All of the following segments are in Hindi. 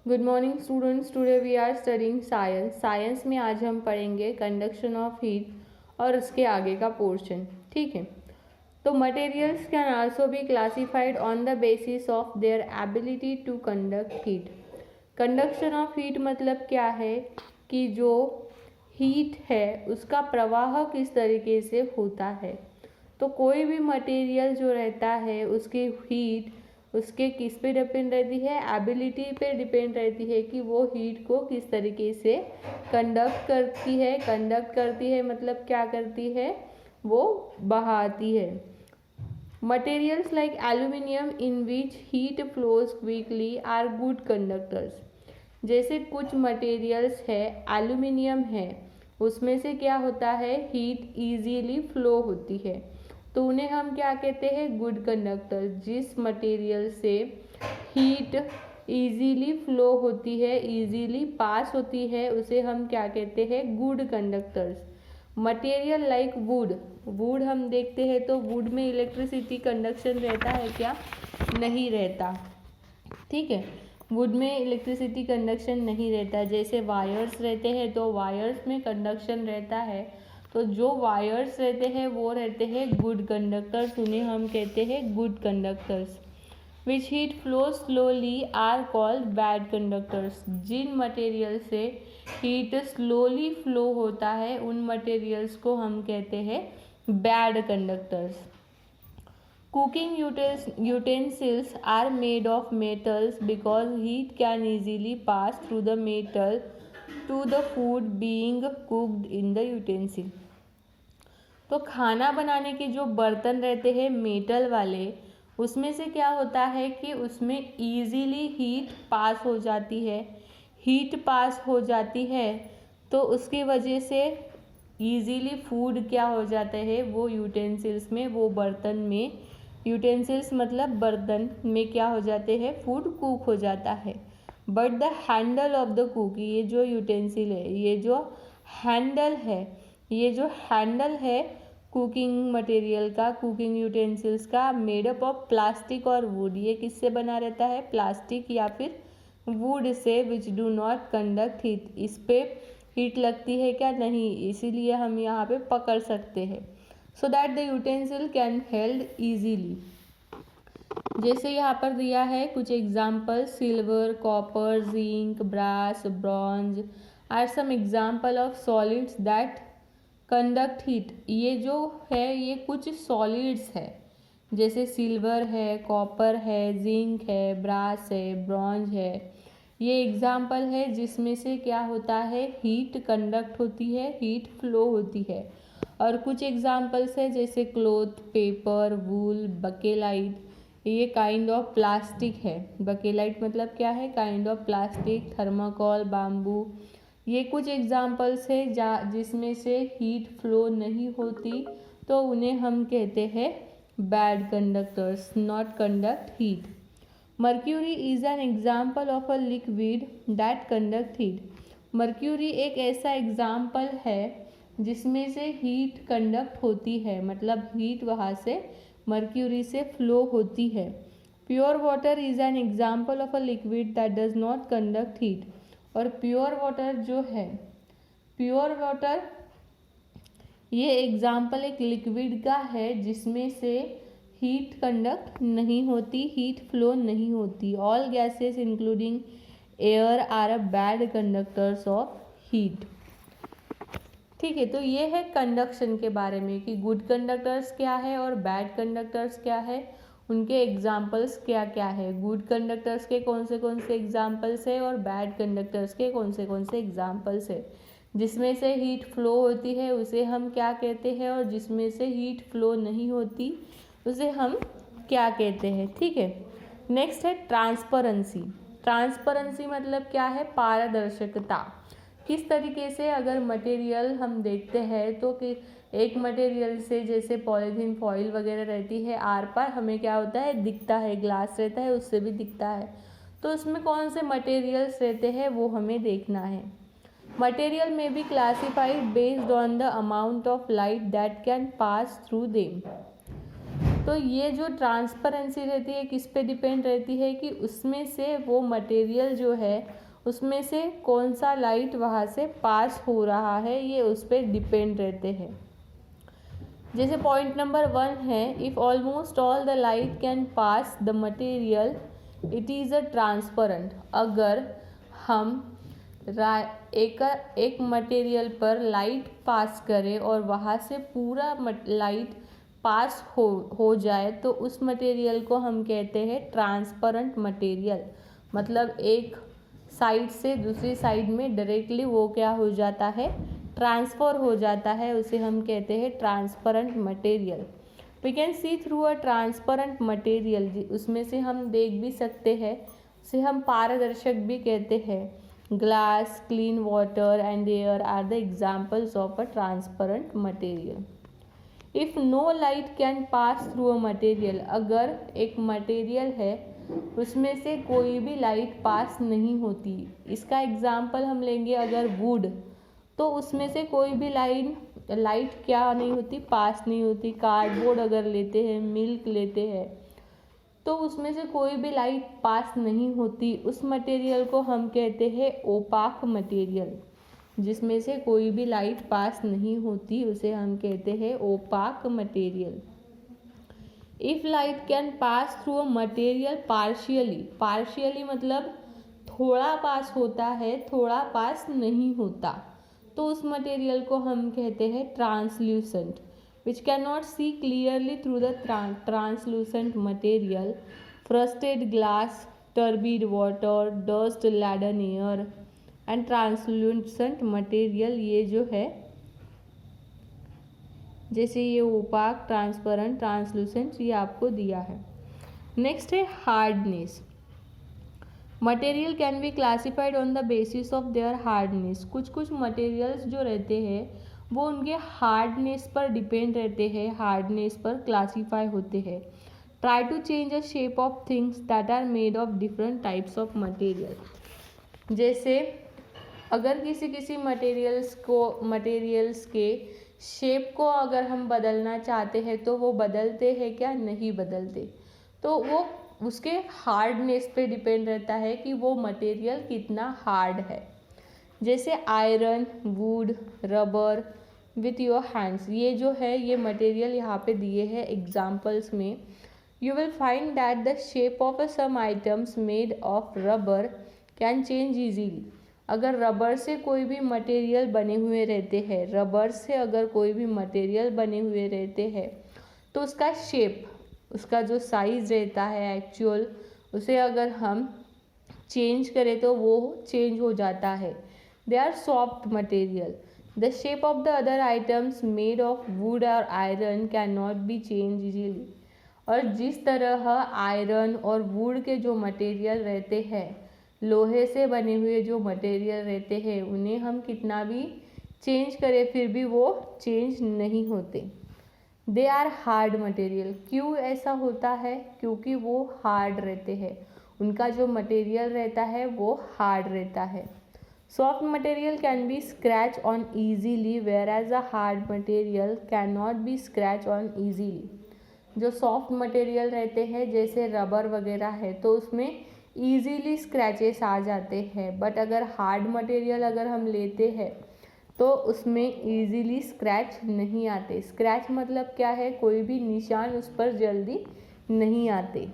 Good morning students, today we are studying science. Science में आज हम पढ़ेंगे कंडक्शन ऑफ हीट और उसके आगे का पोर्शन। ठीक है, तो materials can also be classified on the basis of their ability to conduct heat. Conduction of heat मतलब क्या है कि जो हीट है उसका प्रवाह किस तरीके से होता है। तो कोई भी मटेरियल जो रहता है उसकी हीट उसके किस पे डिपेंड रहती है, एबिलिटी पे डिपेंड रहती है कि वो हीट को किस तरीके से कंडक्ट करती है मतलब क्या करती है, वो बहाती है। Materials like aluminium in which heat flows quickly are good conductors. जैसे कुछ मटेरियल्स है, एल्यूमिनियम है, उसमें से क्या होता है, हीट इजीली फ्लो होती है, तो उन्हें हम क्या कहते हैं, गुड कंडक्टर। जिस मटेरियल से हीट इजीली फ्लो होती है, इजीली पास होती है, उसे हम क्या कहते हैं, good conductors. Material like would हम देखते हैं तो वुड में इलेक्ट्रिसिटी कंडक्शन रहता है क्या, नहीं रहता। ठीक है, वुड में इलेक्ट्रिसिटी कंडक्शन नहीं रहता। जैसे वायर्स रहते हैं तो वायर्स में कंडक्शन रहता है, तो जो वायर्स रहते हैं वो रहते हैं गुड कंडक्टर्स, उन्हें हम कहते हैं good conductors. Which heat flow slowly are called bad conductors. जिन मटेरियल से हीट स्लोली फ्लो होता है उन मटेरियल्स को हम कहते हैं bad conductors. Cooking utensils are made of metals because heat can easily pass through the metal to the food being cooked in the utensil। तो खाना बनाने के जो बर्तन रहते हैं मेटल वाले, उसमें से क्या होता है कि उसमें इजीली हीट पास हो जाती है। तो उसकी वजह से इजीली फूड क्या हो जाता है, वो यूटेंसिल्स में, वो बर्तन में, यूटेंसिल्स मतलब बर्तन में क्या हो जाते हैं, फूड कुक हो जाता है। But the handle of the cook, ये जो यूटेंसिल है, ये जो हैंडल है कुकिंग मटेरियल का, कुकिंग यूटेंसिल्स का, मेडअप ऑफ प्लास्टिक और वुड। ये किससे बना रहता है, प्लास्टिक या फिर would say, which do not conduct heat. इस पे हीट लगती है क्या, नहीं, इसीलिए हम यहाँ पे पकड़ सकते हैं। So that the utensil can held easily. जैसे यहाँ पर दिया है कुछ example, silver, copper, zinc, brass, bronze are some example of solids that conduct heat. ये जो है ये कुछ सॉलिड्स है, जैसे सिल्वर है, कॉपर है, जिंक है, ब्रास है, ब्रॉन्ज है, ये एग्जाम्पल है जिसमें से क्या होता है, हीट कंडक्ट होती है, हीट फ्लो होती है। और कुछ एग्जाम्पल्स है जैसे क्लोथ, पेपर, वूल, बकेलाइट, ये काइंड ऑफ प्लास्टिक है। बकेलाइट मतलब क्या है, kind of plastic, thermocol, bamboo, ये कुछ एग्जाम्पल्स है जिसमें से हीट फ्लो नहीं होती, तो उन्हें हम कहते हैं bad conductors, not conduct heat. Mercury is an example of a liquid that conduct heat. Mercury एक ऐसा एग्जाम्पल है जिसमें से हीट कंडक्ट होती है, मतलब हीट वहाँ से मर्क्यूरी से फ्लो होती है। Pure water is an example of a liquid that does not conduct heat. और प्योर वाटर जो है, प्योर वाटर ये एग्जाम्पल एक लिक्विड का है जिसमें से हीट कंडक्ट नहीं होती, हीट फ्लो नहीं होती। All gases including air are a bad conductors of heat. ठीक है, तो ये है कंडक्शन के बारे में कि गुड कंडक्टर्स क्या है और बैड कंडक्टर्स क्या है, उनके एग्जाम्पल्स क्या क्या है। गुड कंडक्टर्स के कौन से एग्जाम्पल्स है और बैड कंडक्टर्स के कौन से एग्जाम्पल्स है। जिसमें से हीट फ्लो होती है उसे हम क्या कहते हैं, और जिसमें से हीट फ्लो नहीं होती उसे हम क्या कहते हैं। ठीक है, नेक्स्ट है ट्रांसपेरेंसी। ट्रांसपेरेंसी मतलब क्या है, पारदर्शिकता। किस तरीके से, अगर मटेरियल हम देखते हैं तो कि एक मटेरियल से, जैसे पॉलीथीन फॉइल वगैरह रहती है, आर पार हमें क्या होता है, दिखता है, ग्लास रहता है उससे भी दिखता है, तो उसमें कौन से मटेरियल्स रहते हैं वो हमें देखना है। मटेरियल में be classified based on the amount of light that can pass through them. तो ये जो ट्रांसपेरेंसी रहती है किस पे डिपेंड रहती है कि उसमें से वो मटेरियल जो है उसमें से कौन सा लाइट वहाँ से पास हो रहा है, ये उस पर डिपेंड रहते हैं। जैसे पॉइंट नंबर 1 है, if almost all the light can pass the material it is a transparent. अगर हम एक मटेरियल पर लाइट पास करें और वहाँ से पूरा लाइट पास हो जाए तो उस मटेरियल को हम कहते हैं ट्रांसपेरेंट मटेरियल। मतलब एक साइड से दूसरी साइड में डायरेक्टली वो क्या हो जाता है, ट्रांसफ़र हो जाता है, उसे हम कहते हैं transparent material. We can see through a transparent material, उसमें से हम देख भी सकते हैं, उसे हम पारदर्शक भी कहते हैं। Glass, clean water and air are the examples of a transparent material. If no light can pass through a material, अगर एक मटेरियल है उसमें से कोई भी लाइट पास नहीं होती, इसका एग्जाम्पल हम लेंगे अगर वुड, तो उसमें से कोई भी लाइट क्या नहीं होती, पास नहीं होती। कार्डबोर्ड अगर लेते हैं, मिल्क लेते हैं, तो उसमें से कोई भी लाइट पास नहीं होती। उस मटेरियल को हम कहते हैं ओपाक मटेरियल। जिसमें से कोई भी लाइट पास नहीं होती उसे हम कहते हैं opaque material. If light can pass through a material partially मतलब थोड़ा पास होता है, थोड़ा पास नहीं होता, तो उस मटेरियल को हम कहते हैं translucent. Which can not see clearly through the translucent material, frosted glass, turbid water, dust laden air and translucent material. ये जो है जैसे ये ओपाक, ट्रांसपेरेंट, ट्रांसलूसेंट, ये आपको दिया है। नेक्स्ट है hardness. Material can B classified on the basis of there hardness. कुछ मटेरियल्स जो रहते हैं वो उनके हार्डनेस पर डिपेंड रहते हैं, हार्डनेस पर क्लासीफाई होते हैं। Try to change the shape of things that are made of different types of material. जैसे अगर किसी मटेरियल्स के शेप को अगर हम बदलना चाहते हैं तो वो बदलते हैं क्या, नहीं बदलते। तो वो उसके हार्डनेस पे डिपेंड रहता है कि वो मटेरियल कितना हार्ड है। जैसे iron, would, rubber with your hands, ये जो है ये मटेरियल यहाँ पे दिए हैं एग्जाम्पल्स में। You will find that the shape of some items made of rubber can change easily. अगर रबर से कोई भी मटेरियल बने हुए रहते हैं, रबर से अगर कोई भी मटेरियल बने हुए रहते हैं तो उसका शेप, उसका जो साइज़ रहता है एक्चुअल, उसे अगर हम चेंज करें तो वो चेंज हो जाता है। They are soft material. The shape of the other items made of wood और iron can not be change easily. और जिस तरह आयरन और वुड के जो मटेरियल रहते हैं, लोहे से बने हुए जो मटेरियल रहते हैं, उन्हें हम कितना भी चेंज करें फिर भी वो चेंज नहीं होते। They are hard material. क्यों ऐसा होता है? क्योंकि वो हार्ड रहते हैं, उनका जो मटेरियल रहता है वो हार्ड रहता है। Soft material can be scratch on easily whereas a hard material can not be scratch on easily. जो सॉफ्ट मटेरियल रहते हैं जैसे रबर वगैरह है तो उसमें ईजीली स्क्रैचेस आ जाते हैं, बट अगर हार्ड मटेरियल अगर हम लेते हैं तो उसमें ईजीली स्क्रैच नहीं आते। स्क्रैच मतलब क्या है? कोई भी निशान उस पर जल्दी नहीं आते।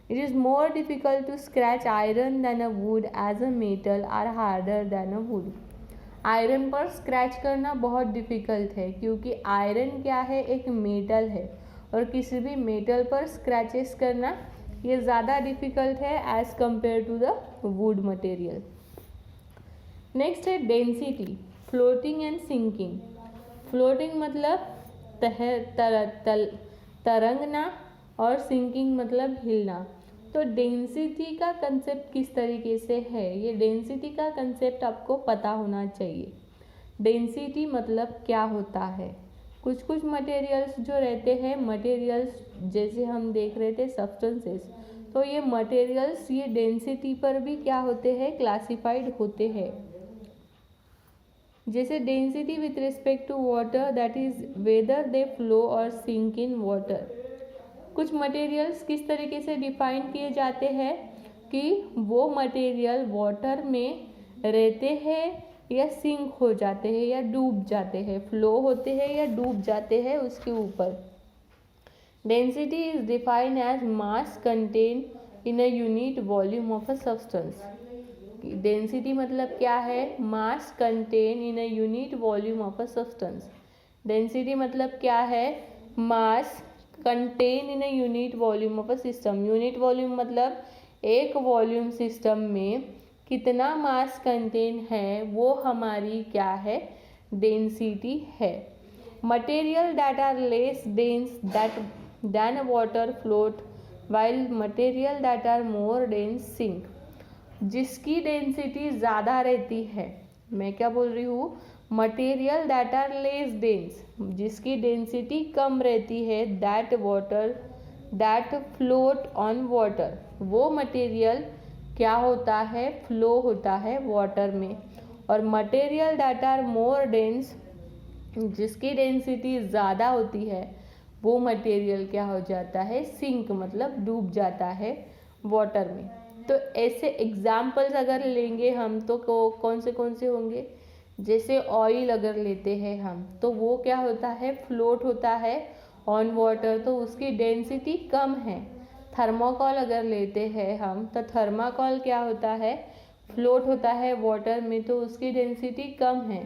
It is more difficult to scratch iron than a wood as a metal are harder than a wood. Iron पर स्क्रैच करना बहुत डिफ़िकल्ट है क्योंकि आयरन क्या है? एक मेटल है, और किसी भी मेटल पर स्क्रैचेस करना ये ज़्यादा डिफ़िकल्ट है as compare to the wood material. Next है density, floating and sinking. Floating मतलब तरंगना और सिंकिंग मतलब हिलना। तो डेंसिटी का कंसेप्ट किस तरीके से है, ये डेंसिटी का कंसेप्ट आपको पता होना चाहिए। डेंसिटी मतलब क्या होता है? कुछ मटेरियल्स जो रहते हैं, मटेरियल्स जैसे हम देख रहे थे सब्सटेंसेस, तो ये मटेरियल्स ये डेंसिटी पर भी क्या होते हैं? क्लासिफाइड होते हैं। जैसे density with respect to water, that is whether they flow और सिंक इन वाटर। कुछ मटेरियल्स किस तरीके से डिफाइन किए जाते हैं कि वो मटेरियल वाटर में रहते हैं या सिंक हो जाते हैं या डूब जाते हैं, फ्लो होते हैं या डूब जाते हैं उसके ऊपर। Density is defined as mass content in a unit volume of a substance. Density मतलब क्या है? Mass content in a unit volume of a substance. Density मतलब क्या है? Mass content in a unit volume of a system. Unit volume मतलब एक वॉल्यूम सिस्टम में कितना मास कंटेन है वो हमारी क्या है? डेंसिटी है। Material that are less dense than water float while material that are more dense sink। जिसकी डेंसिटी ज़्यादा रहती है, मैं क्या बोल रही हूँ? Material that are less dense, जिसकी डेंसिटी कम रहती है, दैट फ्लोट ऑन वाटर, वो मटेरियल क्या होता है? फ्लो होता है वाटर में। और material that are more dense, जिसकी डेंसिटी ज़्यादा होती है, वो मटेरियल क्या हो जाता है? सिंक मतलब डूब जाता है वाटर में। तो ऐसे एग्जाम्पल्स अगर लेंगे हम तो कौन से होंगे? जैसे ऑयल अगर लेते हैं हम तो वो क्या होता है? फ्लोट होता है ऑन वाटर, तो उसकी डेंसिटी कम है। थर्माकोल अगर लेते हैं हम तो थर्माकोल क्या होता है? फ्लोट होता है वाटर में, तो उसकी डेंसिटी कम है।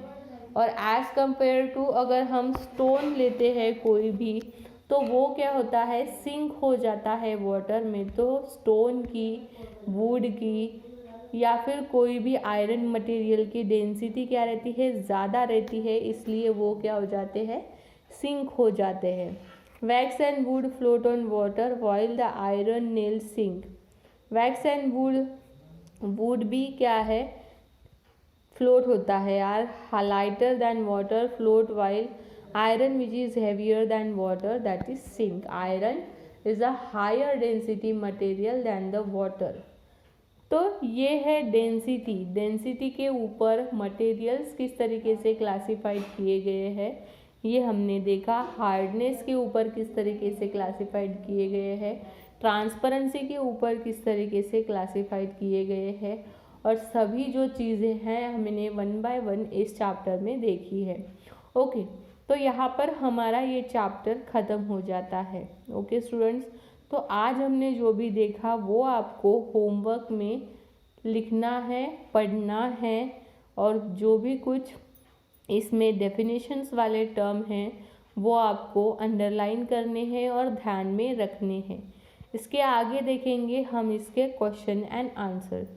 और एज़ कंपेयर टू अगर हम स्टोन लेते हैं कोई भी, तो वो क्या होता है? सिंक हो जाता है वाटर में। तो स्टोन की, वुड की या फिर कोई भी आयरन मटेरियल की डेंसिटी क्या रहती है? ज़्यादा रहती है, इसलिए वो क्या हो जाते हैं? सिंक हो जाते हैं। Wax and wood float on water while the iron nail sink. Wax and wood भी क्या है? फ्लोट होता है यार। Lighter than water float while iron which is heavier than water that is sink। iron is a higher density material than the water। तो ये है डेंसिटी। डेंसिटी के ऊपर मटेरियल्स किस तरीके से क्लासिफाइड किए गए हैं ये हमने देखा। हार्डनेस के ऊपर किस तरीके से क्लासिफाइड किए गए हैं, ट्रांसपेरेंसी के ऊपर किस तरीके से क्लासिफाइड किए गए हैं, और सभी जो चीज़ें हैं हमने 1 बाय 1 इस चैप्टर में देखी है। ओके, तो यहाँ पर हमारा ये चैप्टर ख़त्म हो जाता है। ओके स्टूडेंट्स, तो आज हमने जो भी देखा वो आपको होमवर्क में लिखना है, पढ़ना है, और जो भी कुछ इसमें डेफिनेशंस वाले टर्म हैं वो आपको अंडरलाइन करने हैं और ध्यान में रखने हैं। इसके आगे देखेंगे हम इसके क्वेश्चन एंड आंसर।